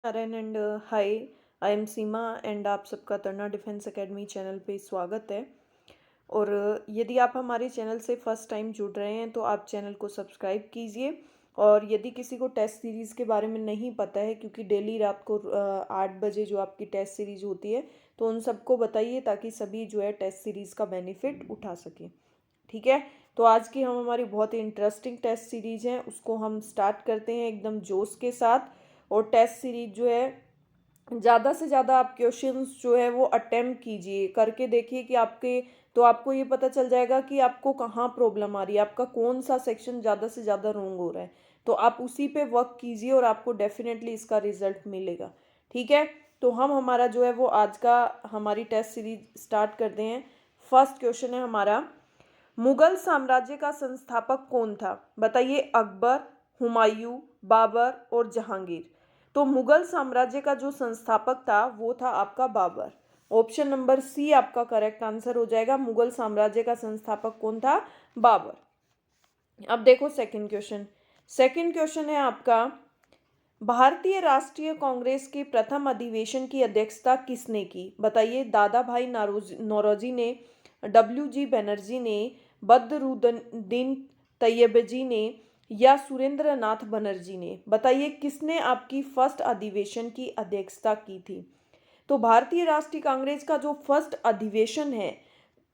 Narayan and hi. I am Seema and आप सबका तरणा defence academy channel पे स्वागत है। और यदि आप हमारे चैनल से फर्स्ट टाइम जुड़ रहे हैं तो आप चैनल को सब्सक्राइब कीजिए। और यदि किसी को टेस्ट सीरीज़ के बारे में नहीं पता है, क्योंकि डेली रात को 8 बजे जो आपकी टेस्ट सीरीज़ होती है, तो उन सबको बताइए ताकि सभी जो है टेस्ट सीरीज़ का बेनिफिट उठा सकें। ठीक है, तो आज की हमारी बहुत ही इंटरेस्टिंग टेस्ट सीरीज़ है, उसको हम स्टार्ट करते हैं एकदम जोश के साथ। और टेस्ट सीरीज जो है, ज़्यादा से ज़्यादा आप क्वेश्चंस जो है वो अटेम्प्ट कीजिए, करके देखिए कि आपके, तो आपको ये पता चल जाएगा कि आपको कहाँ प्रॉब्लम आ रही है, आपका कौन सा सेक्शन ज़्यादा से ज़्यादा रॉन्ग हो रहा है। तो आप उसी पे वर्क कीजिए और आपको डेफिनेटली इसका रिजल्ट मिलेगा। ठीक है, तो हम हमारा जो है वो आज का हमारी टेस्ट सीरीज स्टार्ट करते हैं। फर्स्ट क्वेश्चन है हमारा, मुगल साम्राज्य का संस्थापक कौन था? बताइए, अकबर, हुमायूं, बाबर और जहांगीर। तो मुगल साम्राज्य का जो संस्थापक था वो था आपका बाबर। ऑप्शन नंबर सी आपका करेक्ट आंसर हो जाएगा। मुगल साम्राज्य का संस्थापक कौन था? बाबर। अब देखो सेकंड क्वेश्चन। सेकंड क्वेश्चन है आपका, भारतीय राष्ट्रीय कांग्रेस के प्रथम अधिवेशन की अध्यक्षता किसने की? बताइए, दादा भाई नौरोजी ने, डब्ल्यू जी बनर्जी ने, बदरुद्दीन तैयबजी ने, या सुरेंद्र नाथ बनर्जी ने? बताइए किसने आपकी फर्स्ट अधिवेशन की अध्यक्षता की थी? तो भारतीय राष्ट्रीय कांग्रेस का जो फर्स्ट अधिवेशन है,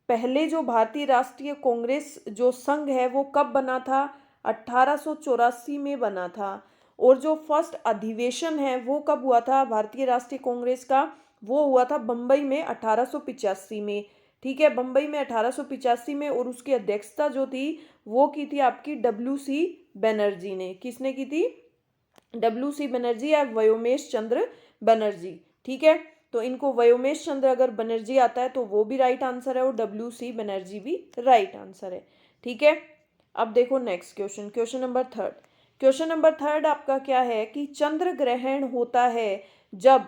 पहले जो भारतीय राष्ट्रीय कांग्रेस जो संघ है वो कब बना था? 1884 में बना था। और जो फर्स्ट अधिवेशन है वो कब हुआ था भारतीय राष्ट्रीय कांग्रेस का? वो हुआ था बम्बई में 1885 में। ठीक है, बम्बई में 1885 में। और उसकी अध्यक्षता जो थी वो की थी आपकी डब्ल्यू सी बनर्जी ने। किसने की थी? डब्ल्यू सी बनर्जी या व्योमेश चंद्र बनर्जी। ठीक है, तो इनको व्योमेश चंद्र अगर बनर्जी आता है तो वो भी राइट आंसर है, और डब्ल्यू सी बनर्जी भी राइट आंसर है। ठीक है, अब देखो next question, question number third. Question number third आपका क्या है कि चंद्र ग्रहण होता है जब,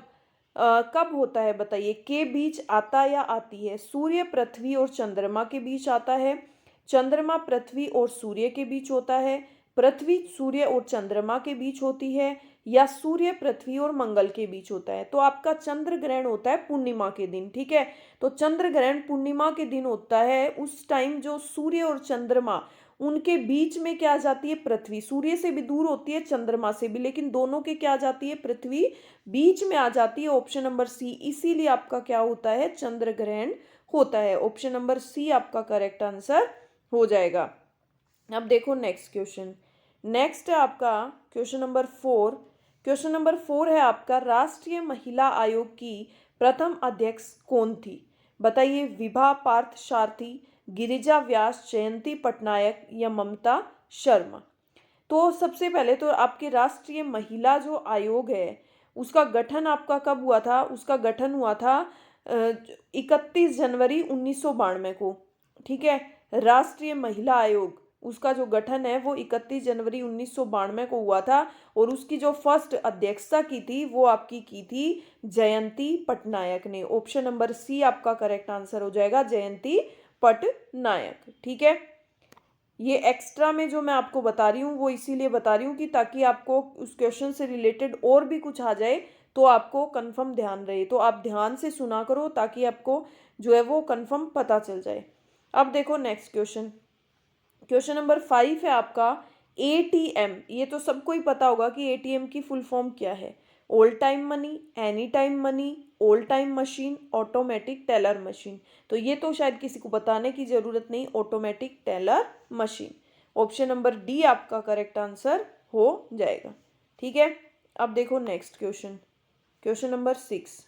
कब होता है? बताइए, के बीच आता या आती है? सूर्य, पृथ्वी और चंद्रमा के बीच आता है, चंद्रमा पृथ्वी और सूर्य के बीच होता है, पृथ्वी सूर्य और चंद्रमा के बीच होती है, या सूर्य पृथ्वी और मंगल के बीच होता है? तो आपका चंद्र ग्रहण होता है पूर्णिमा के दिन। ठीक है, तो चंद्र ग्रहण पूर्णिमा के दिन होता है। उस टाइम जो सूर्य और चंद्रमा, उनके बीच में क्या आ जाती है? पृथ्वी। सूर्य से भी दूर होती है, चंद्रमा से भी, लेकिन दोनों के क्या आ जाती है? पृथ्वी बीच में आ जाती है। ऑप्शन नंबर सी, इसीलिए आपका क्या होता है? चंद्र ग्रहण होता है। ऑप्शन नंबर सी आपका करेक्ट आंसर हो जाएगा। अब देखो नेक्स्ट क्वेश्चन। नेक्स्ट है आपका question number four. Question number four है आपका, राष्ट्रीय महिला आयोग की प्रथम अध्यक्ष कौन थी? बताइए, विभा पार्थ सारथी, गिरिजा व्यास, जयंती पटनायक या ममता शर्मा? तो सबसे पहले तो आपके राष्ट्रीय महिला जो आयोग है उसका गठन आपका कब हुआ था? उसका गठन हुआ था 31 जनवरी 1992 को। ठीक है, राष्ट्रीय महिला आयोग, उसका जो गठन है वो 31 जनवरी 1992 को हुआ था। और उसकी जो फर्स्ट अध्यक्षता की थी वो आपकी की थी जयंती पटनायक ने। ऑप्शन नंबर सी आपका करेक्ट आंसर हो जाएगा, जयंती पटनायक। ठीक है, ये एक्स्ट्रा में जो मैं आपको बता रही हूँ वो इसीलिए बता रही हूँ कि ताकि आपको उस क्वेश्चन से रिलेटेड और भी कुछ आ जाए तो आपको कंफर्म ध्यान रहे, तो आप ध्यान से सुना करो ताकि आपको जो है वो कंफर्म पता चल जाए। अब देखो next question. Question number five है आपका, एटीएम। ये तो सबको ही पता होगा कि एटीएम की फुल फॉर्म क्या है। Old time money, any time money, old time machine, automatic teller machine. तो ये तो शायद किसी को बताने की जरूरत नहीं, automatic teller machine. Option number D आपका करेक्ट आंसर हो जाएगा। ठीक है, अब देखो next question, question number six.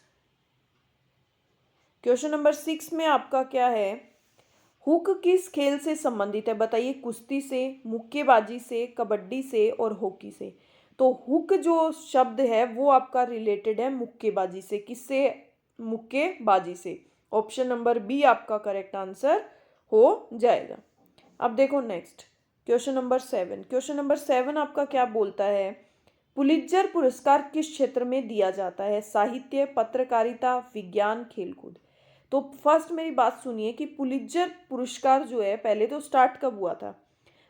Question number six में आपका क्या है, हुक किस खेल से संबंधित है? बताइए, कुश्ती से, मुक्केबाजी से, कबड्डी से और हॉकी से? तो हुक जो शब्द है वो आपका रिलेटेड है मुक्केबाजी से। किससे? मुक्केबाजी से। ऑप्शन नंबर बी आपका करेक्ट आंसर हो जाएगा। अब देखो next, question number seven. Question number seven आपका क्या बोलता है, पुलित्जर पुरस्कार किस क्षेत्र में दिया जाता है? साहित्य, पत्रकारिता, विज्ञान, खेलकूद? तो फर्स्ट मेरी बात सुनिए कि पुलित्जर पुरस्कार जो है पहले तो स्टार्ट कब हुआ था?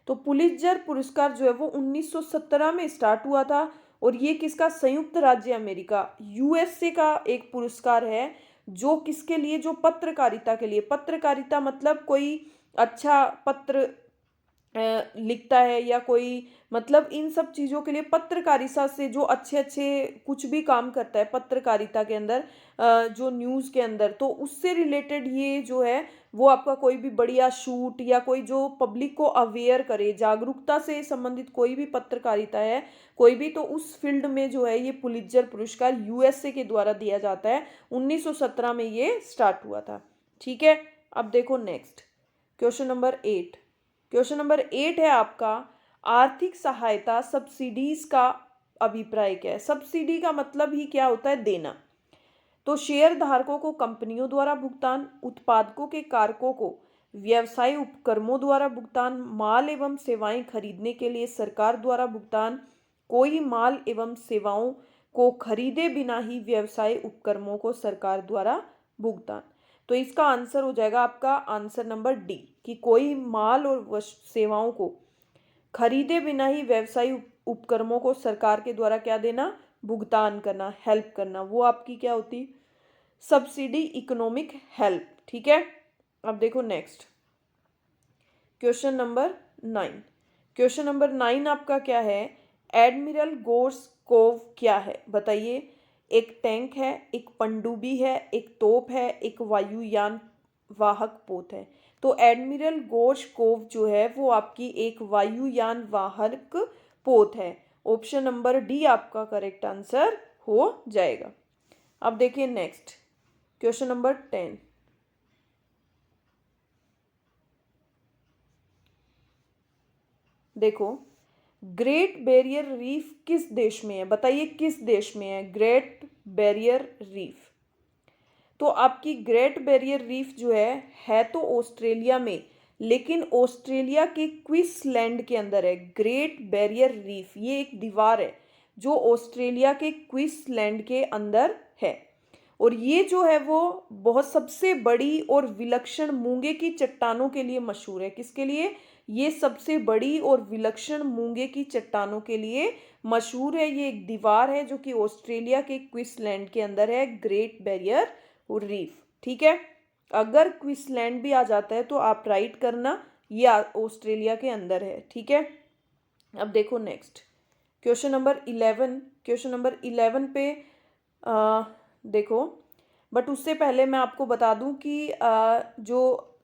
तो पुलित्जर पुरस्कार जो है वो 1917 में स्टार्ट हुआ था। और ये किसका, संयुक्त राज्य अमेरिका यूएसए का एक पुरस्कार है, जो किसके लिए, जो पत्रकारिता के लिए, पत्रकारिता मतलब कोई अच्छा पत्र लिखता है या कोई, मतलब इन सब चीज़ों के लिए पत्रकारिता से जो अच्छे अच्छे कुछ भी काम करता है पत्रकारिता के अंदर, जो न्यूज़ के अंदर, तो उससे रिलेटेड ये जो है वो आपका कोई भी बढ़िया शूट या कोई जो पब्लिक को अवेयर करे, जागरूकता से संबंधित कोई भी पत्रकारिता है कोई भी, तो उस फील्ड में जो है ये पुलित्जर पुरस्कार यूएसए के द्वारा दिया जाता है। 1917 में ये स्टार्ट हुआ था। ठीक है, अब देखो next question number 8। Question number 8 है आपका, आर्थिक सहायता सब्सिडीज का अभिप्राय क्या है। सब्सिडी का मतलब ही क्या होता है, देना। तो शेयर धारकों को कंपनियों द्वारा भुगतान, उत्पादकों के कारकों को व्यवसाय उपक्रमों द्वारा भुगतान, माल एवं सेवाएं खरीदने के लिए सरकार द्वारा भुगतान, कोई माल एवं सेवाओं को खरीदे बिना ही व्यवसाय उपक्रमों को सरकार द्वारा भुगतान। तो इसका आंसर हो जाएगा आपका आंसर नंबर डी, कि कोई माल और सेवाओं को खरीदे बिना ही व्यवसाय उपक्रमों को सरकार के द्वारा क्या देना, भुगतान करना, हेल्प करना, वो आपकी क्या होती, सब्सिडी, इकोनॉमिक हेल्प। ठीक है, अब देखो next question number 9। Question number 9 आपका क्या है, एडमिरल गोर्सकोव क्या है, बताइए। एक टैंक है, एक पनडुब्बी है, एक तोप है, एक वायुयान वाहक पोत है। तो एडमिरल गोर्सकोव जो है वो आपकी एक वायुयान वाहक पोत है। ऑप्शन नंबर डी आपका करेक्ट आंसर हो जाएगा। अब देखिए नेक्स्ट क्वेश्चन नंबर 10। देखो, ग्रेट बैरियर रीफ किस देश में है, बताइए किस देश में है ग्रेट बैरियर रीफ। तो आपकी ग्रेट बैरियर रीफ जो है तो ऑस्ट्रेलिया में, लेकिन ऑस्ट्रेलिया के क्वींसलैंड के अंदर है। ग्रेट बैरियर रीफ ये एक दीवार है जो ऑस्ट्रेलिया के क्वींसलैंड के अंदर है, और ये जो है वो बहुत सबसे बड़ी और विलक्षण मूंगे की चट्टानों के लिए मशहूर है। किसके लिए, ये सबसे बड़ी और विलक्षण मूंगे की चट्टानों के लिए मशहूर है। ये एक दीवार है जो कि ऑस्ट्रेलिया के क्वींसलैंड के अंदर है, ग्रेट बैरियर रीफ। ठीक है, अगर क्वींसलैंड भी आ जाता है तो आप राइट करना, ये ऑस्ट्रेलिया के अंदर है। ठीक है, अब देखो next question number 11। Question number 11 पे देखो, बट उससे पहले मैं आपको बता दूं कि जो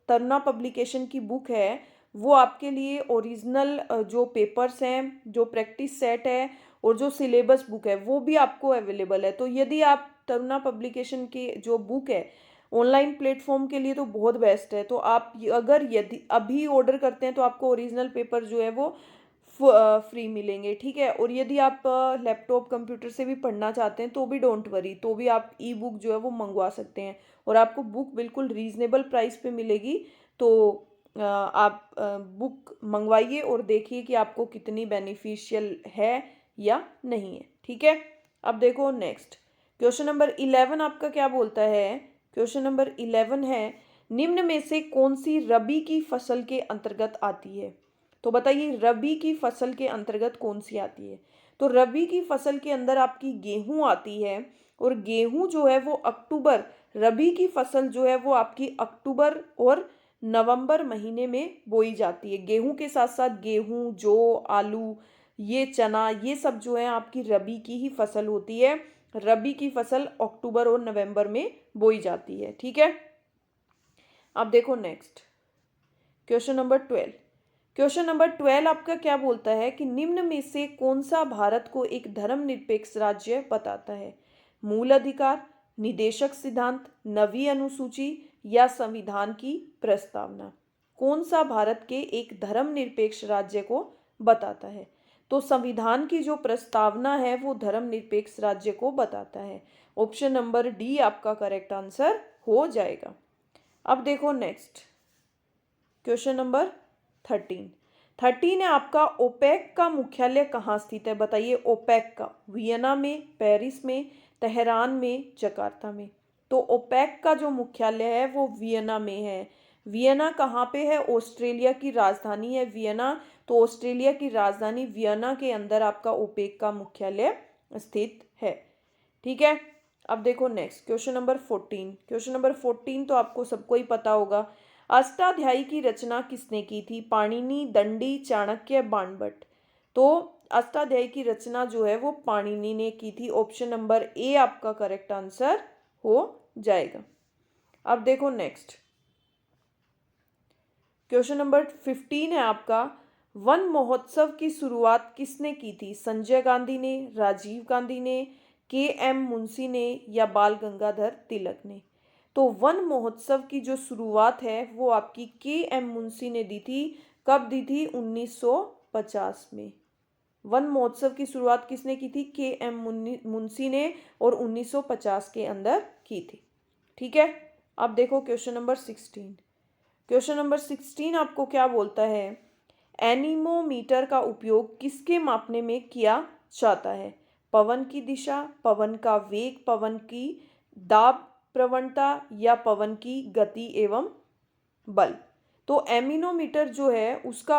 तरुणा पब्लिकेशन की बुक है वो आपके लिए ओरिजिनल जो पेपर्स हैं, जो प्रैक्टिस सेट है और जो सिलेबस बुक है वो भी आपको अवेलेबल है। तो यदि आप तरुणा पब्लिकेशन की जो बुक है ऑनलाइन प्लेटफॉर्म के लिए तो बहुत बेस्ट है। तो आप अगर यदि अभी ऑर्डर करते हैं तो आपको ओरिजिनल पेपर जो है वो फ्री मिलेंगे। ठीक है, और यदि आप लैपटॉप कंप्यूटर से भी पढ़ना चाहते हैं तो भी डोंट वरी, तो भी आप ई बुक जो है वो मंगवा सकते हैं और आपको बुक बिल्कुल रीजनेबल प्राइस पे मिलेगी। तो आप बुक मंगवाइए और देखिए कि आपको कितनी बेनिफिशियल है या नहीं है। ठीक है, अब देखो नेक्स्ट क्वेश्चन नंबर 11 आपका क्या बोलता है। क्वेश्चन नंबर 11 है, निम्न में से कौन सी रबी की फसल के अंतर्गत आती है। तो बताइए रबी की फसल के अंतर्गत कौन सी आती है। तो रबी की फसल के अंदर आपकी गेहूं आती है, और गेहूं जो है वो अक्टूबर, रबी की फसल जो है वो आपकी अक्टूबर और नवंबर महीने में बोई जाती है। गेहूं के साथ साथ गेहूं, जौ, आलू, ये चना, ये सब जो है आपकी रबी की ही फसल होती है। रबी की फसल अक्टूबर और नवंबर में बोई जाती है। ठीक है, अब देखो next question number 12। Question number 12 आपका क्या बोलता है कि निम्न में से कौन सा भारत को एक धर्मनिरपेक्ष राज्य बताता है। मूल अधिकार, निदेशक सिद्धांत, नवीं अनुसूची या संविधान की प्रस्तावना। कौन सा भारत के एक धर्मनिरपेक्ष राज्य को बताता है। तो संविधान की जो प्रस्तावना है वो धर्मनिरपेक्ष राज्य को बताता है। ऑप्शन नंबर डी आपका करेक्ट आंसर हो जाएगा। अब देखो नेक्स्ट क्वेश्चन नंबर 13 है आपका, ओपेक का मुख्यालय कहाँ स्थित है, बताइए। ओपेक का वियना में, पेरिस में, तेहरान में, जकार्ता में। तो ओपेक का जो मुख्यालय है वो वियना में है। वियना कहाँ पे है? ऑस्ट्रेलिया की राजधानी है वियना। तो ऑस्ट्रेलिया की राजधानी वियना के अंदर आपका ओपेक का मुख्यालय स्थित है। ठीक है, अब देखो next question number 14। Question number 14 तो आपको सबको ही पता होगा। अष्टाध्यायी की रचना किसने की थी? पाणिनि, दंडी, चाणक्य, बाणभट्ट। तो अष्टाध्यायी की रचना जो है वो पाणिनि ने की थी। ऑप्शन नंबर ए आपका करेक्ट आंसर हो जाएगा। अब देखो नेक्स्ट क्वेश्चन नंबर 15 है आपका। वन महोत्सव की शुरुआत किसने की थी? संजय गांधी ने, राजीव गांधी ने, के एम मुंशी ने या बाल गंगाधर तिलक ने? तो वन महोत्सव की जो शुरुआत है वो आपकी के एम मुंशी ने दी थी। कब दी थी? 1950 में। वन महोत्सव की शुरुआत किसने की थी? के एम मुंशी ने, और 1950 के अंदर की थी। ठीक है, अब देखो क्वेश्चन नंबर 16। क्वेश्चन नंबर 16 आपको क्या बोलता है? एनीमोमीटर का उपयोग किसके मापने में किया जाता है? पवन की दिशा, पवन का वेग, पवन की दाब प्रवणता या पवन की गति एवं बल? तो एमीनोमीटर जो है उसका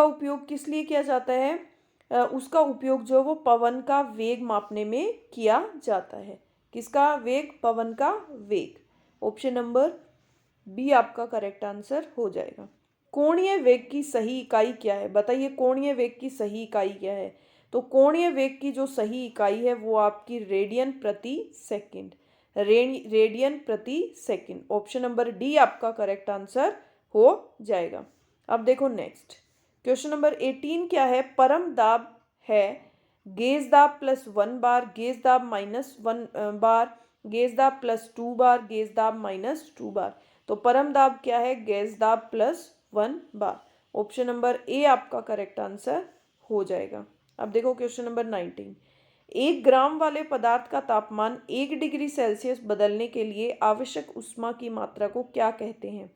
उपयोग किस लिए किया जाता है? उसका उपयोग जो है वो पवन का वेग मापने में किया जाता है। किसका वेग? पवन का वेग। ऑप्शन नंबर बी आपका करेक्ट आंसर हो जाएगा। कोणीय वेग की सही इकाई क्या है? बताइए कोणीय वेग की सही इकाई क्या है? तो कोणीय वेग की जो सही इकाई है वो आपकी रेडियन प्रति सेकंड। रेडियन प्रति सेकंड। ऑप्शन नंबर डी आपका करेक्ट आंसर हो जाएगा। अब देखो नेक्स्ट क्वेश्चन नंबर 18 क्या है? परम दाब है गेज दाब प्लस 1 बार, गेज दाब माइनस 1 बार, गेज दाब प्लस 2 बार, गेज दाब माइनस 2 बार। तो परम दाब क्या है? गेज दाब plus 1 bar. Option number A आपका करेक्ट आंसर हो जाएगा। अब देखो क्वेश्चन नंबर 19। 1 ग्राम वाले पदार्थ का तापमान 1 डिग्री सेल्सियस बदलने के लिए आवश्यक ऊष्मा की मात्रा को क्या कहते हैं?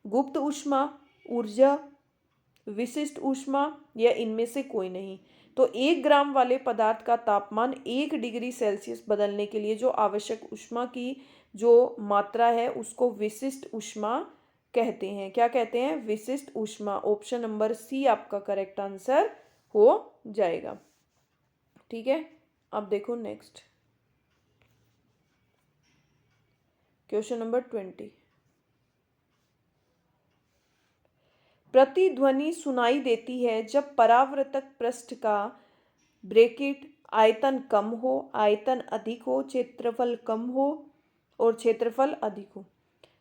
गुप्त ऊष्मा, ऊर्जा, विशिष्ट ऊष्मा या इनमें से कोई नहीं? तो 1 ग्राम वाले पदार्थ का तापमान 1 डिग्री सेल्सियस बदलने के लिए जो आवश्यक ऊष्मा की जो मात्रा है उसको विशिष्ट ऊष्मा कहते हैं। क्या कहते हैं? विशिष्ट ऊष्मा। ऑप्शन नंबर सी आपका करेक्ट आंसर हो जाएगा। ठीक है, अब देखो नेक्स्ट क्वेश्चन नंबर 20। प्रतिध्वनि सुनाई देती है जब परावर्तक पृष्ठ का ब्रैकेट आयतन कम हो, आयतन अधिक हो, क्षेत्रफल कम हो और क्षेत्रफल अधिक हो।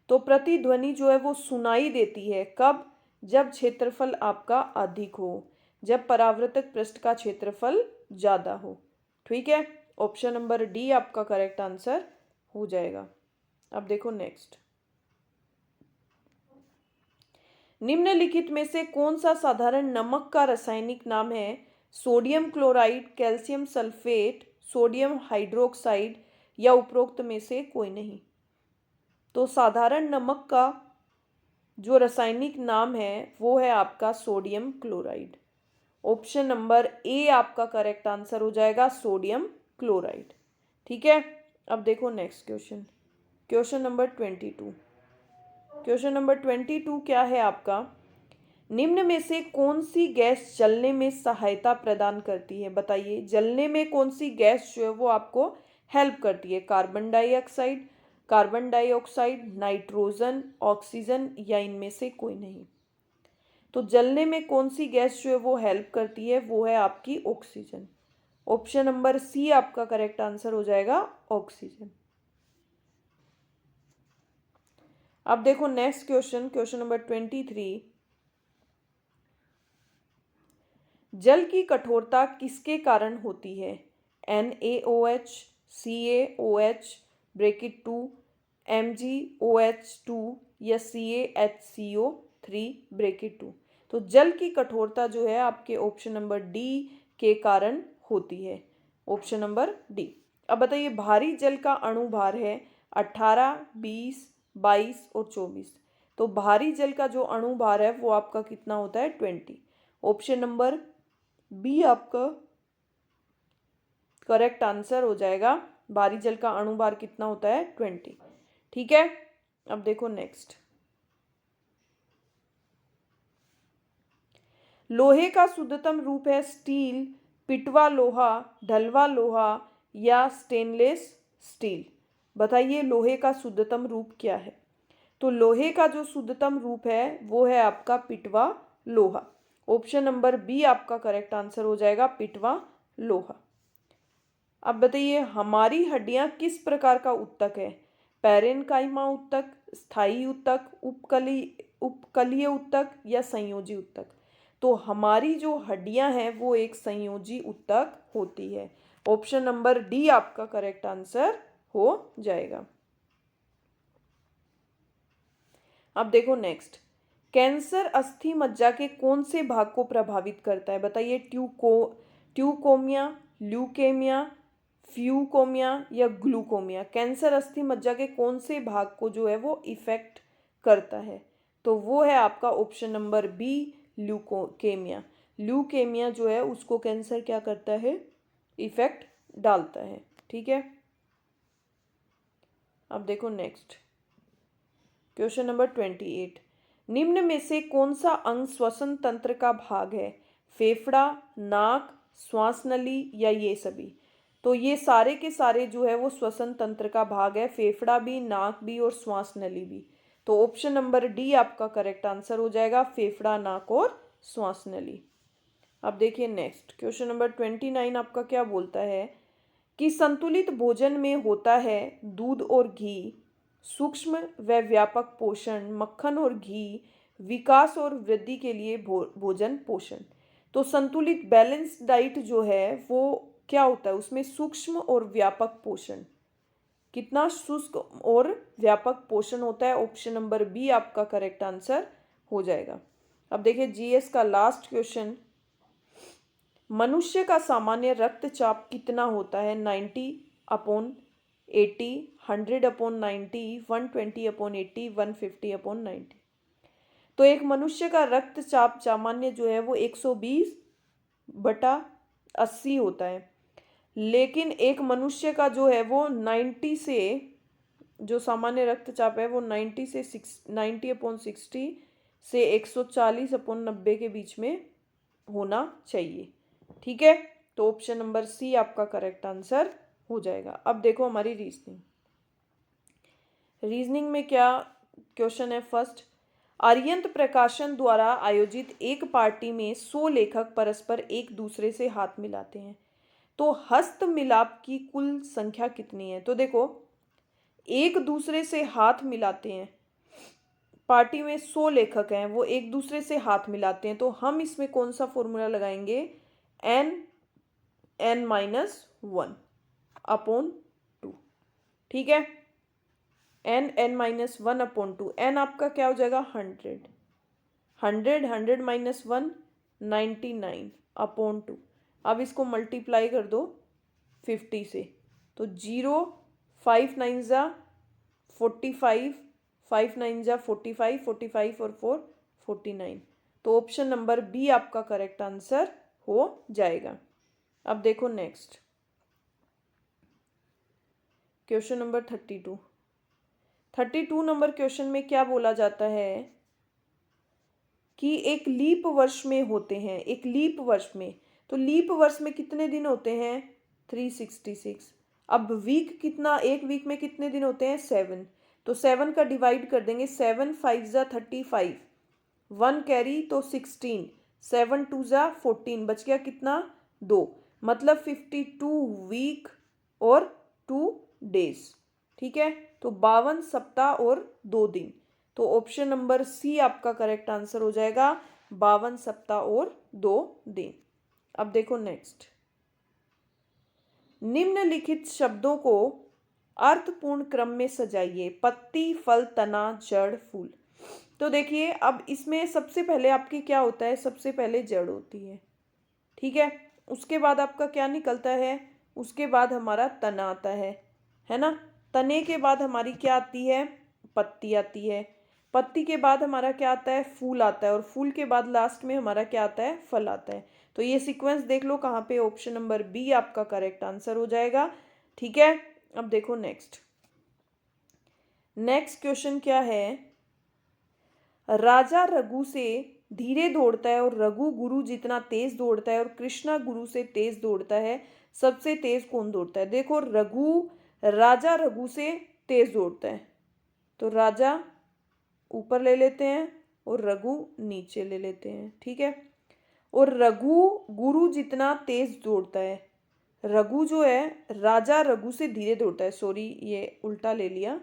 तो प्रतिध्वनि जो है वो सुनाई देती है कब? जब क्षेत्रफल आपका अधिक हो, जब परावर्तक पृष्ठ का क्षेत्रफल ज़्यादा हो। ठीक है, ऑप्शन नंबर डी आपका करेक्ट आंसर हो जाएगा। अब देखो नेक्स्ट। निम्नलिखित में से कौन सा साधारण नमक का रासायनिक नाम है? Sodium chloride, calcium sulphate, sodium hydroxide या उपरोक्त में से कोई नहीं? तो साधारण नमक का जो रासायनिक नाम है वो है आपका sodium chloride. Option number A आपका करेक्ट आंसर हो जाएगा, सोडियम क्लोराइड। ठीक है, अब देखो next question. Question number 22। Question number 22 क्या है आपका? निम्न में से कौन सी गैस जलने में सहायता प्रदान करती है? बताइए जलने में कौन सी गैस जो है वो आपको हेल्प करती है? Carbon dioxide, carbon dioxide, nitrogen, oxygen या इनमें से कोई नहीं? तो जलने में कौन सी गैस जो है वो हेल्प करती है? वो है आपकी ऑक्सीजन। ऑप्शन नंबर सी आपका करेक्ट आंसर हो जाएगा, ऑक्सीजन। अब देखो नेक्स्ट क्वेश्चन, क्वेश्चन नंबर 23। जल की कठोरता किसके कारण होती है? NaOH, CaOH ब्रैकेट 2, MgOH2 या CaHCO3 ब्रैकेट 2? तो जल की कठोरता जो है आपके ऑप्शन नंबर डी के कारण होती है। Option number D. अब बताइए भारी जल का अणु भार है 18, 20, 22 और 24। तो भारी जल का जो अणु भार है वो आपका कितना होता है? 20। ऑप्शन नंबर बी आपका करेक्ट आंसर हो जाएगा। भारी जल का अणु भार कितना होता है? 20। ठीक है, अब देखो नेक्स्ट, लोहे का शुद्धतम रूप है स्टील, पिटवा लोहा, ढलवा लोहा या स्टेनलेस स्टील। बताइए लोहे का शुद्धतम रूप क्या है। तो लोहे का जो शुद्धतम रूप है वो है आपका पिटवा लोहा। ऑप्शन नंबर बी आपका करेक्ट आंसर हो जाएगा, पिटवा लोहा। अब बताइए हमारी हड्डियां किस प्रकार का ऊतक है। पैरेनकाइमा ऊतक, स्थायी ऊतक, उपकलीय ऊतक या संयोजी ऊतक। तो हमारी जो हड्डियां हैं वो एक संयोजी ऊतक होती है। ऑप्शन नंबर डी आपका करेक्ट आंसर हो जाएगा। अब देखो नेक्स्ट, कैंसर अस्थि मज्जा के कौन से भाग को प्रभावित करता है। बताइए ट्यूकोमिया, ल्यूकेमिया, फ्यूकोमिया या ग्लूकोमिया। कैंसर अस्थि मज्जा के कौन से भाग को जो है वो इफेक्ट करता है। तो वो है आपका ऑप्शन नंबर बी, ल्यूकोकेमिया। ल्यूकेमिया जो है उसको कैंसर क्या करता है, इफेक्ट डालता है। ठीक है। अब देखो नेक्स्ट, क्वेश्चन नंबर 28, निम्न में से कौन सा अंग श्वसन तंत्र का भाग है। फेफड़ा, नाक, श्वास नली या ये सभी। तो ये सारे के सारे जो है वो श्वसन तंत्र का भाग है, फेफड़ा भी, नाक भी और श्वास नली भी। तो ऑप्शन नंबर डी आपका करेक्ट आंसर हो जाएगा, फेफड़ा, नाक और श्वास नली। अब देखिए नेक्स्ट, क्वेश्चन नंबर 29 आपका क्या बोलता है कि संतुलित भोजन में होता है दूध और घी, सूक्ष्म व व्यापक पोषण, मक्खन और घी, विकास और वृद्धि के लिए भोजन पोषण। तो संतुलित बैलेंस डाइट जो है वो क्या होता है, उसमें सूक्ष्म और व्यापक पोषण, कितना शुष्क और व्यापक पोषण होता है। ऑप्शन नंबर बी आपका करेक्ट आंसर हो जाएगा। अब देखिए जीएस का लास्ट क्वेश्चन, मनुष्य का सामान्य रक्तचाप कितना होता है। 90/80, 100/90, 120/80, 150/90। तो एक मनुष्य का रक्तचाप सामान्य जो है वो 120/80 होता है, लेकिन एक मनुष्य का जो है वो 90 से, जो सामान्य रक्तचाप है वो 90/60 से 140/90 के बीच में होना चाहिए। ठीक है। तो ऑप्शन नंबर सी आपका करेक्ट आंसर हो जाएगा। अब देखो हमारी रीजनिंग में क्या क्वेश्चन है। फर्स्ट, आर्यंत प्रकाशन द्वारा आयोजित एक पार्टी में 100 लेखक परस्पर एक दूसरे से हाथ मिलाते हैं, तो हस्त मिलाप की कुल संख्या कितनी है। तो देखो एक दूसरे से हाथ मिलाते हैं, पार्टी में 100 लेखक हैं, वो एक दूसरे से हाथ मिलाते हैं, तो हम इसमें कौन सा फॉर्मूला लगाएंगे, n(n-1/2). ठीक है, n(n-1/2). n आपका क्या हो जाएगा, 100, 100 99/2। अब इसको मल्टीप्लाई कर दो 50 से, तो 0, 5 9 जा 45, 5 9 जा 45, 45 और 4 49। तो ऑप्शन नंबर बी आपका करेक्ट आंसर हो जाएगा। अब देखो next, question number 32 number question में क्या बोला जाता है कि एक लीप वर्ष में होते हैं, एक लीप वर्ष में, तो लीप वर्ष में कितने दिन होते हैं, 366। अब वीक कितना, एक वीक में कितने दिन होते हैं, 7। तो 7 का डिवाइड कर देंगे, 7 5 जा 35, 1 कैरी तो 16, 7 2 जा 14, बच गया कितना, 2, मतलब 52 वीक और 2 डेज। ठीक है, तो 52 सप्ताह और 2 दिन। तो ऑप्शन नंबर सी आपका करेक्ट आंसर हो जाएगा, 52 सप्ताह और 2 दिन। अब देखो नेक्स्ट, निम्नलिखित शब्दों को अर्थपूर्ण क्रम में सजाइए। पत्ती, फल, तना, जड़, फूल। तो देखिए अब इसमें सबसे पहले आपकी क्या होता है, सबसे पहले जड़ होती है। ठीक है, उसके बाद आपका क्या निकलता है, उसके बाद हमारा तना आता है ना। तने के बाद हमारी क्या आती है, पत्ती आती है। पत्ती के बाद हमारा क्या आता है, फूल आता है, और फूल के बाद लास्ट में हमारा क्या आता है, फल आता है। तो ये सीक्वेंस देख लो कहाँ पे, ऑप्शन नंबर बी आपका करेक्ट आंसर हो जाएगा। ठीक है। अब देखो नेक्स्ट, नेक्स्ट क्वेश्चन क्या है, राजा रघु से धीरे दौड़ता है और रघु गुरु जितना तेज दौड़ता है और कृष्णा गुरु से तेज दौड़ता है, सबसे तेज कौन दौड़ता है। देखो राजा रघु से तेज दौड़ता है, तो राजा ऊपर ले लेते हैं और रघु नीचे ले लेते हैं, ठीक है। और रघु गुरु जितना तेज दौड़ता है, रघु जो है राजा रघु से धीरे दौड़ता है, सॉरी ये उल्टा ले लिया,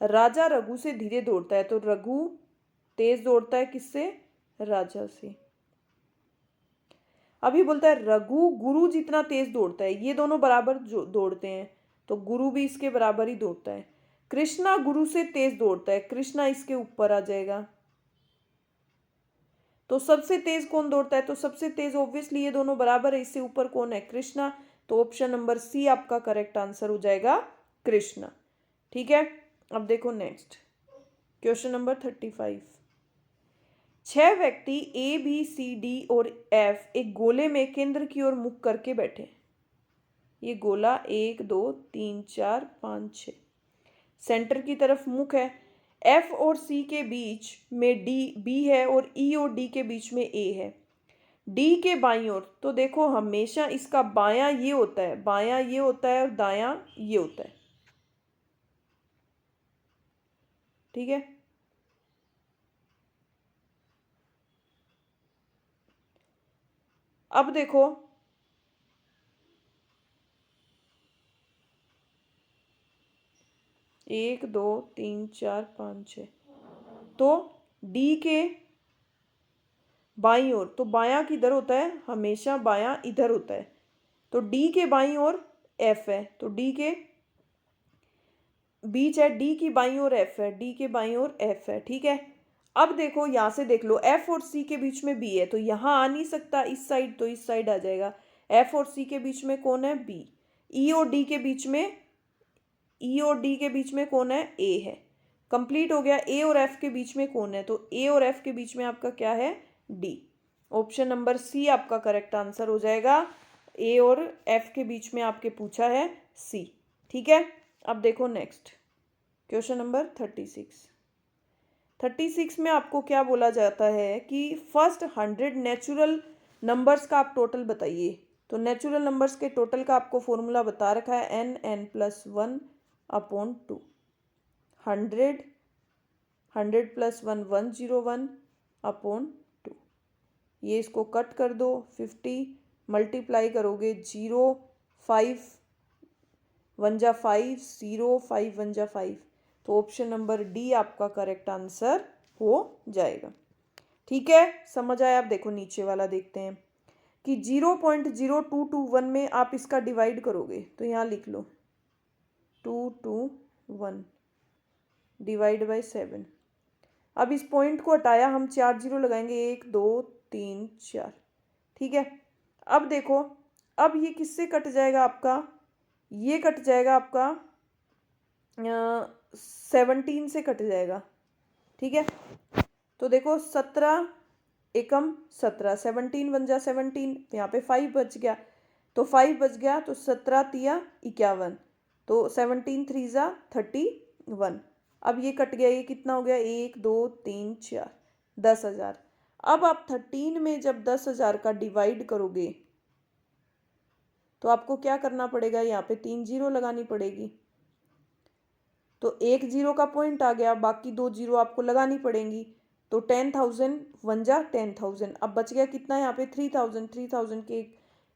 राजा रघु से धीरे दौड़ता है तो रघु तेज दौड़ता है किससे, राजा से। अभी बोलता है रघु गुरु जितना तेज दौड़ता है, ये दोनों बराबर दौड़ते हैं तो गुरु भी इसके बराबर ही दौड़ता है। कृष्णा गुरु से तेज दौड़ता है, कृष्णा इसके ऊपर आ जाएगा। तो सबसे तेज कौन दौड़ता है, तो सबसे तेज ऑब्वियसली ये दोनों बराबर है, इससे ऊपर कौन है, कृष्णा। तो ऑप्शन नंबर सी आपका करेक्ट आंसर हो जाएगा, कृष्णा। ठीक है, अब देखो नेक्स्ट क्वेश्चन नंबर 35। 6 व्यक्ति ए बी सी डी और एफ एक गोले में केंद्र की ओर मुख करके बैठे। ये गोला 1 2 3 4 5 6 सेंटर की तरफ मुख है। एफ और सी के बीच में डी बी है और ई और डी के बीच में ए है। डी के बाईं ओर, तो देखो हमेशा इसका बायां ये होता है, बायां ये होता है और दायां ये होता है, ठीक है। अब देखो 1 2 3 4 5 6, तो डी के बाईं ओर, तो बायां किधर होता है, हमेशा बायां इधर होता है, तो डी के बाईं ओर एफ है, तो डी के बीच है, डी की बाईं ओर एफ है, डी के बाईं ओर एफ है, ठीक है। अब देखो यहां से देख लो, एफ और सी के बीच में बी है, तो यहां आ नहीं सकता इस साइड, तो इस साइड आ जाएगा। एफ और सी के बीच में कौन है, बी। ई और डी के बीच में, ई और डी के बीच में कौन है, ए है। कंप्लीट हो गया। ए और एफ के बीच में कौन है, तो ए और एफ के बीच में आपका क्या है, डी। ऑप्शन नंबर सी आपका करेक्ट आंसर हो जाएगा। ए और एफ के बीच में आपके पूछा है सी, ठीक है। अब देखो नेक्स्ट क्वेश्चन नंबर 36। 36 में आपको क्या बोला जाता है कि फर्स्ट 100 नेचुरल नंबर्स का आप टोटल बताइए। तो नेचुरल नंबर्स के टोटल का आपको फॉर्मूला बता रखा है, n n plus 1 upon 2। 100 100 plus 1 101 upon 2। ये इसको कट कर दो, 50 मल्टीप्लाई करोगे 0 5 1 जा 5 0 5 1 जा 5, तो ऑप्शन नंबर डी आपका करेक्ट आंसर हो जाएगा, ठीक है। समझ आया। आप देखो नीचे वाला देखते हैं कि 0.0221 में आप इसका डिवाइड करोगे, तो यहाँ लिख लो 221 डिवाइड बाई 7। अब इस पॉइंट को हटाया, हम 4 जीरो लगाएंगे, 1 2 3 4, ठीक है। अब देखो, अब ये किससे कट जाएगा आपका, ये कट जाएगा आपका 17 से कट जाएगा, ठीक है। तो देखो 17 एकम 17, 17 बन जा 17, यहाँ पे 5 बच गया, तो 5 बच गया, तो 17 तिया 51, तो 17 3 जा 31। अब ये कट गया, ये कितना हो गया, 1 2 3 4 10,000। अब आप 13 में जब 10,000 का डिवाइड करोगे तो आपको क्या करना पड़ेगा, यहाँ पे 3 जीरो लगानी पड़ेगी, तो 1 जीरो का पॉइंट आ गया, बाकी 2 जीरो आपको लगानी पड़ेंगी, तो 10,000 1 जा 10,000। अब बच गया कितना, यहाँ पे 3,000, 3,000 के 1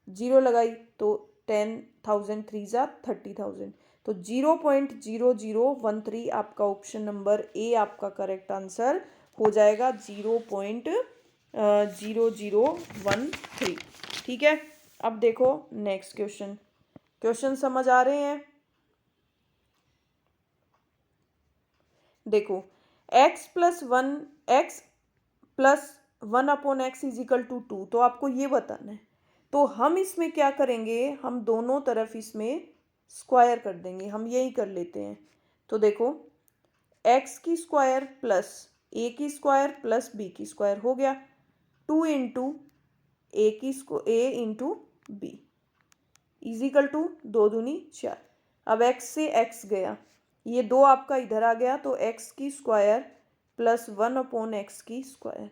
जीरो लगाई, तो 10,000 3 जा 30,000, तो 0.0013 आपका ऑप्शन नंबर ए आपका करेक्ट आंसर हो जाएगा, 0.0013, ठीक है। अब देखो नेक्स्ट क्वेश्चन समझ आ रहे हैं। देखो x plus 1 upon x is equal to 2, तो आपको ये बताना है। तो हम इसमें क्या करेंगे, हम दोनों तरफ इसमें स्क्वायर कर देंगे, हम यही कर लेते हैं। तो देखो x की स्क्वायर प्लस a की स्क्वायर प्लस b की स्क्वायर हो गया, 2 into a into b, is equal to 2 दूनी 4। अब x से x गया, ये 2 आपका इधर आ गया तो x की स्क्वायर प्लस 1/x की स्क्वायर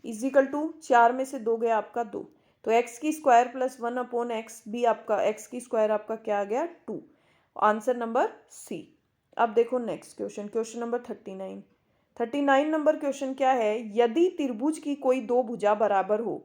इजिकल टू 4 में से 2 गया आपका 2, तो x की स्क्वायर प्लस 1/x भी आपका x की स्क्वायर आपका क्या आ गया 2। Answer number C. अब देखो next question, question number 39 number question क्या है, यदि त्रिभुज की कोई दो भुजा बराबर हो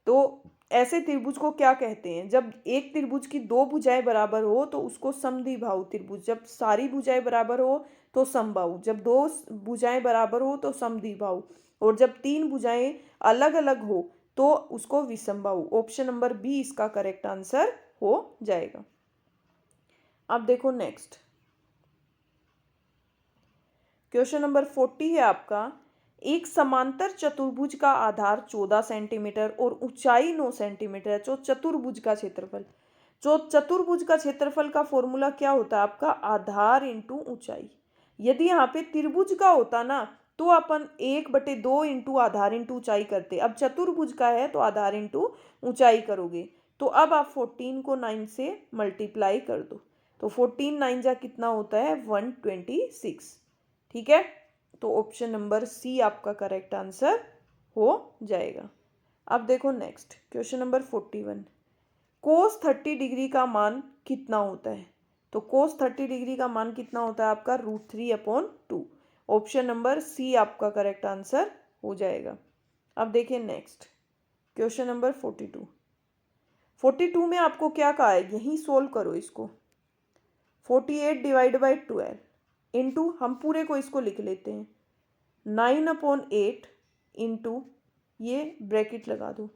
तो ऐसे त्रिभुज को क्या कहते हैं। जब एक त्रिभुज की दो भुजाएं बराबर हो तो उसको समद्विबाहु त्रिभुज, जब सारी भुजाएं बराबर हो तो समबाहु, जब दो भुजाएं बराबर हो तो समद्विबाहु, और जब तीन भुजाएं अलग अलग हो तो उसको विषमबाहु। ऑप्शन नंबर बी इसका करेक्ट आंसर हो जाएगा। अब देखो नेक्स्ट क्वेश्चन नंबर 40 है आपका, एक समांतर चतुर्भुज का आधार 14 सेंटीमीटर और ऊंचाई 9 सेंटीमीटर है। जो चतुर्भुज का क्षेत्रफल का फॉर्मूला क्या होता है आपका, आधार इंटू ऊंचाई। यदि यहाँ पे त्रिभुज का होता ना तो अपन 1/2 इंटू आधार इंटू ऊंचाई करते, अब चतुर्भुज का है तो आधार इंटू ऊंचाई करोगे। तो अब आप 14 को 9 से मल्टीप्लाई कर दो, तो 14 9 जा कितना होता है 126। ठीक है, तो ऑप्शन नंबर सी आपका करेक्ट आंसर हो जाएगा। अब देखो नेक्स्ट क्वेश्चन नंबर 41, कोस 30 डिग्री का मान कितना होता है। तो कोस 30 डिग्री का मान कितना होता है आपका √3/2। ऑप्शन नंबर सी आपका करेक्ट आंसर हो जाएगा। अब देखिए नेक्स्ट क्वेश्चन नंबर 42 में आपको क्या कहा है, यही सोल्व करो इसको। 48 डिवाइड बाई 12 इंटू, हम पूरे को इसको लिख लेते हैं 9/8 इंटू, ये ब्रैकेट लगा दो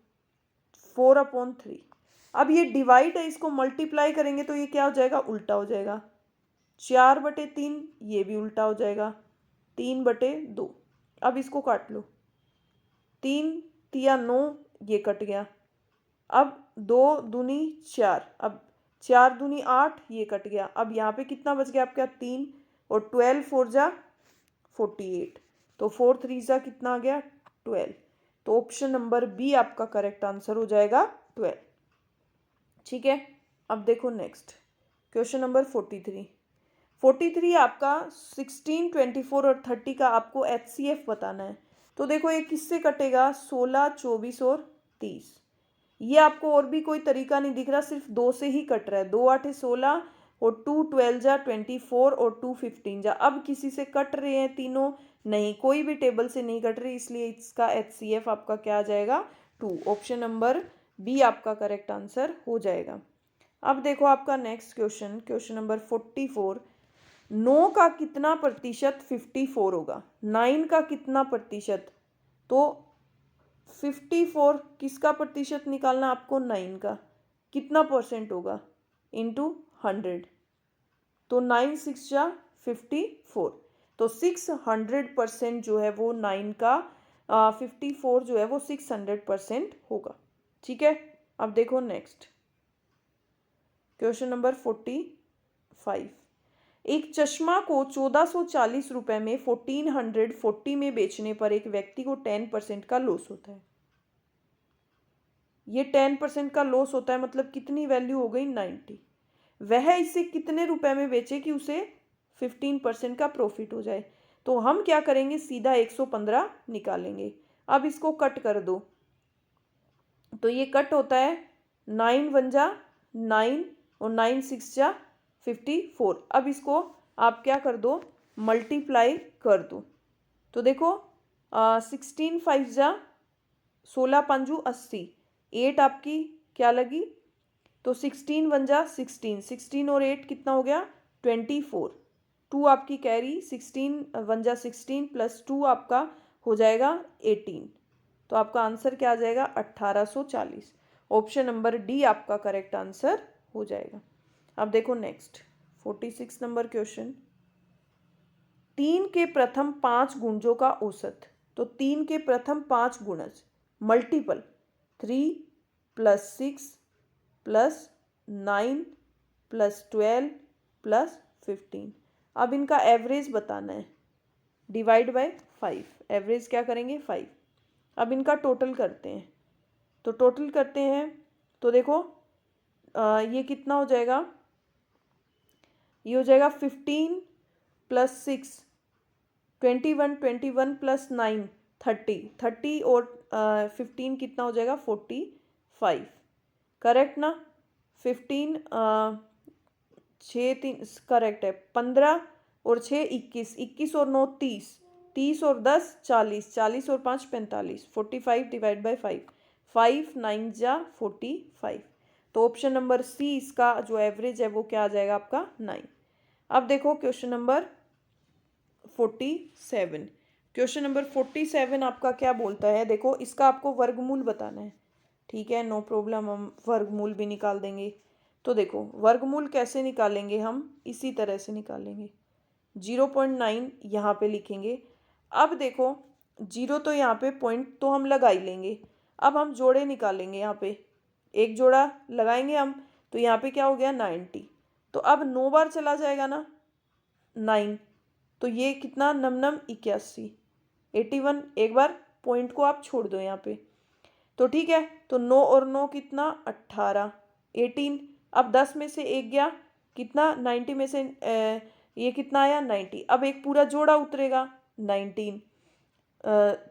4/3। अब ये डिवाइड है, इसको मल्टीप्लाई करेंगे तो ये क्या हो जाएगा, उल्टा हो जाएगा। 4/3 ये भी उल्टा हो जाएगा, 3/2। अब इसको काट लो, 3 तिया 9 ये कट गया। अब 2 दूनी 4, अब 4 दूनी 8 ये कट गया। अब यहाँ पे कितना बच गया आपका 3, और 12 4 जा 48, तो 4 3 जा कितना आ गया 12। तो ऑप्शन नंबर बी आपका करेक्ट आंसर हो जाएगा 12। ठीक है, अब देखो नेक्स्ट क्वेश्चन नंबर 43 आपका 16 24 और 30 का आपको HCF बताना है। तो देखो ये किससे कटेगा, 16 24 और 30। ये आपको और भी कोई तरीका नहीं दिख रहा, सिर्फ 2 से ही कट रहा है। 2 8 16 और 2 12 जा 24 और 2 15 जा। अब किसी से कट रहे हैं तीनों, नहीं, कोई भी टेबल से नहीं कट रही, इसलिए इसका HCF आपका क्या आ जाएगा 2। ऑप्शन नंबर बी आपका करेक्ट आंसर हो जाएगा। अब देखो आपका नेक्स्ट क्वेश्चन, क्वेश्चन नंबर 44, 9 का कितना प्रतिशत 54 होगा, 9 का कितना प्रतिशत। तो 54 किसका प्रतिशत निकालना आपको, 9 का कितना परसेंट होगा इंटू 100, तो 9 6 जा 54, तो 600% जो है वो 9 का 54 जो है वो 600% होगा। ठीक है, अब देखो नेक्स्ट क्वेश्चन नंबर 45, एक चश्मा को 1440 रुपये में 1440 में बेचने पर एक व्यक्ति को 10% का लॉस होता है। ये 10% का लॉस होता है मतलब कितनी वैल्यू हो गई 90। वह इसे कितने रुपए में बेचे कि उसे 15% का प्रॉफिट हो जाए। तो हम क्या करेंगे, सीधा 115 निकालेंगे। अब इसको कट कर दो, तो ये कट होता है 9 1 जा 9 और 9 6 जा 54। अब इसको आप क्या कर दो, मल्टीप्लाई कर दो, तो देखो 16 5 जा 16 5 80, 8 आपकी क्या लगी, तो 16 1 जा 16, 16 और 8 कितना हो गया 24, 2 आपकी कैरी, 16 1 जा 16 प्लस 2 आपका हो जाएगा 18। तो आपका आंसर क्या आ जाएगा 1840। ऑप्शन नंबर डी आपका करेक्ट आंसर हो जाएगा। अब देखो नेक्स्ट 46 नंबर क्वेश्चन, 3 के प्रथम 5 गुणजों का औसत। तो 3 के प्रथम 5 गुणज मल्टीपल 3 + 6 + 9 + 12 + 15। अब इनका एवरेज बताना है, डिवाइड बाय 5, एवरेज क्या करेंगे 5। अब इनका टोटल करते हैं, तो टोटल करते हैं तो देखो ये कितना हो जाएगा, ये हो जाएगा 15 + 6 21, 21 + 9 30, 30 और 15 कितना हो जाएगा 45, करेक्ट ना। 15 6 3 करेक्ट है। 15 और 6 21, 21 और 9 30, 30 और 10 40, 40 और 5 45, 45 डिवाइड बाई 5, 5 9 जा 45। तो ऑप्शन नंबर सी इसका जो एवरेज है वो क्या आ जाएगा आपका 9। अब देखो क्वेश्चन नंबर 47। क्वेश्चन नंबर 47 आपका क्या बोलता है, देखो इसका आपको वर्गमूल बताना है। ठीक है, नो प्रॉब्लम, हम वर्गमूल भी निकाल देंगे। तो देखो वर्गमूल कैसे निकालेंगे, हम इसी तरह से निकालेंगे। 0.9 यहाँ पे लिखेंगे। अब देखो 0 तो यहाँ पे पॉइंट तो हम लगा ही लेंगे। अब हम जोड़े निकालेंगे, यहाँ पे एक जोड़ा लगाएंगे हम, तो यहाँ पे क्या हो गया 90। तो अब 9 बार चला जाएगा ना 9, तो ये कितना नम नम 81, 81। एक बार पॉइंट को आप छोड़ दो यहाँ पे, तो ठीक है। तो 9 और 9 कितना 18, 18। अब 10 में से एक गया कितना 90 में से ये कितना आया 90। अब एक पूरा जोड़ा उतरेगा 19।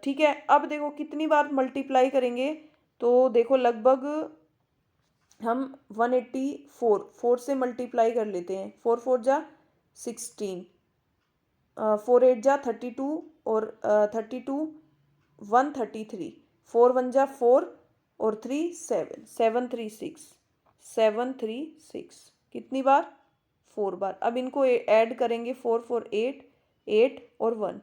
ठीक है, अब देखो कितनी बार मल्टीप्लाई करेंगे, तो देखो लगभग हम 184 4 से मल्टीप्लाई कर लेते हैं। 4 4 जा 16, 4 8 जा 32 और 32 133, 4 1 जा 4 और 3 7, 736, 736 कितनी बार 4 बार। अब इनको ऐड करेंगे 4 4 8 8 और 1।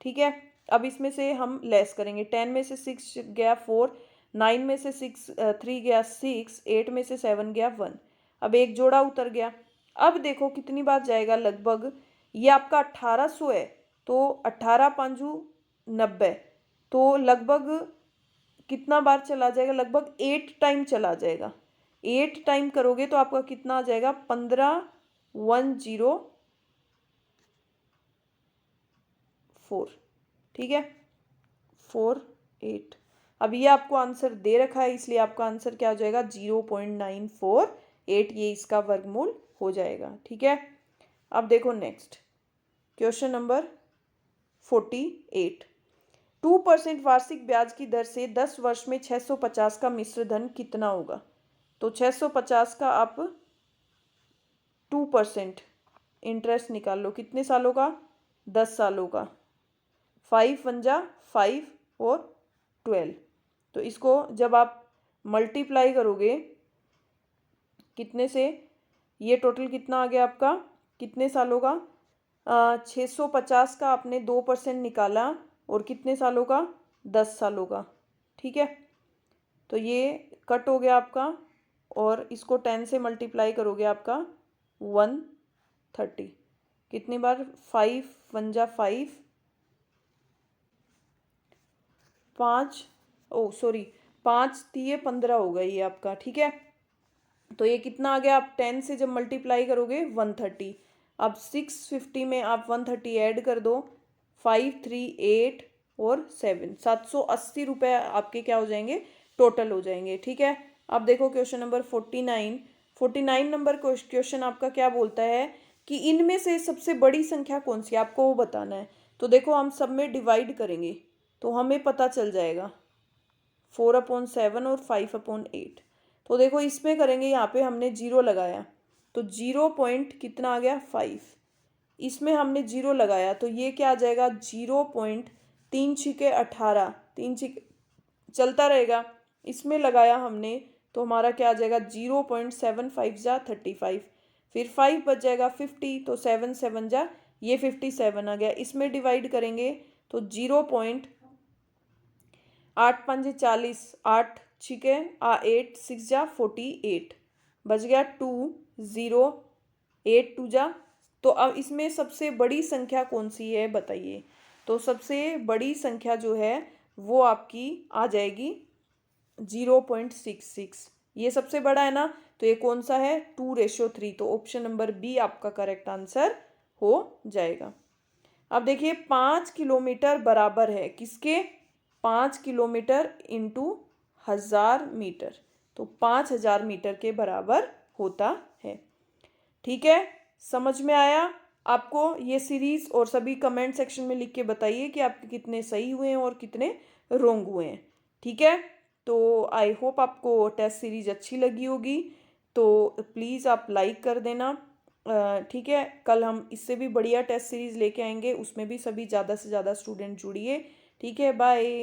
ठीक है, अब इसमें से हम लेस करेंगे। 10 में से 6 गया 4, 9 में से 6 3 गया 6, 8 में से 7 गया 1। अब एक जोड़ा उतर गया। अब देखो कितनी बार जाएगा, लगभग ये आपका 1800 है, तो 18 5 90, तो लगभग कितना बार चला जाएगा, लगभग 8 टाइम चला जाएगा। 8 टाइम करोगे तो आपका कितना आ जाएगा 15104। ठीक है 4 8। अब ये आपको आंसर दे रखा है, इसलिए आपका आंसर क्या हो जाएगा 0.948, ये इसका वर्गमूल हो जाएगा। ठीक है, अब देखो नेक्स्ट क्वेश्चन नंबर 48। 2% वार्षिक ब्याज की दर से 10 वर्ष में 650 का मिश्र धन कितना होगा। तो 650 का आप 2% इंटरेस्ट निकाल लो, कितने सालों का 10 सालों का। 5 1 जा 5 और 12, तो इसको जब आप मल्टीप्लाई करोगे कितने से, ये टोटल कितना आ गया आपका कितने सालों का 650 का आपने 2% निकाला और कितने सालों का 10 सालों का। ठीक है, तो ये कट हो गया आपका और इसको 10 से मल्टीप्लाई करोगे आपका 130। कितनी बार 5 1 जा 5, 5 5 दिए 15 हो गई ये आपका। ठीक है, तो ये कितना आ गया, आप 10 से जब मल्टीप्लाई करोगे 130। अब 650 में आप 130 ऐड कर दो, 5 3 8 और 7, 780 रुपये आपके क्या हो जाएंगे टोटल हो जाएंगे। ठीक है, अब देखो क्वेश्चन नंबर 49 नंबर क्वेश्चन आपका क्या बोलता है कि इनमें से सबसे बड़ी संख्या कौन सी है, आपको वो बताना है। तो देखो हम सब में डिवाइड करेंगे तो हमें पता चल जाएगा 4/7 और 5/8। तो देखो इसमें करेंगे, यहाँ पे हमने 0 लगाया तो 0 पॉइंट कितना आ गया 5, इसमें हमने 0 लगाया तो ये क्या आ जाएगा 0.3 छिके 18, 3 छिके चलता रहेगा, इसमें लगाया हमने तो हमारा क्या आ जाएगा 0.75 जा 35, फिर 5 बच जाएगा 50, तो 7 7 जा ये 57 आ गया। इसमें डिवाइड करेंगे तो 0.8 5 40, 8 छिके 8 6 जा 48 बच गया 2 0 8 2 जा। तो अब इसमें सबसे बड़ी संख्या कौन सी है बताइए। तो सबसे बड़ी संख्या जो है वो आपकी आ जाएगी 0.66, ये सबसे बड़ा है ना, तो ये कौन सा है 2:3, तो ऑप्शन नंबर बी आपका करेक्ट आंसर हो जाएगा। अब देखिए 5 किलोमीटर बराबर है किसके, 5 किलोमीटर इंटू 1000 मीटर, तो 5000 मीटर के बराबर होता है। ठीक है, समझ में आया आपको ये सीरीज़? और सभी कमेंट सेक्शन में लिख के बताइए कि आपके कितने सही हुए हैं और कितने रॉन्ग हुए हैं। ठीक है, तो आई होप आपको टेस्ट सीरीज़ अच्छी लगी होगी, तो प्लीज़ आप लाइक कर देना। ठीक है, कल हम इससे भी बढ़िया टेस्ट सीरीज़ लेके आएंगे, उसमें भी सभी ज़्यादा से ज़्यादा स्टूडेंट जुड़िए। ठीक है, बाय।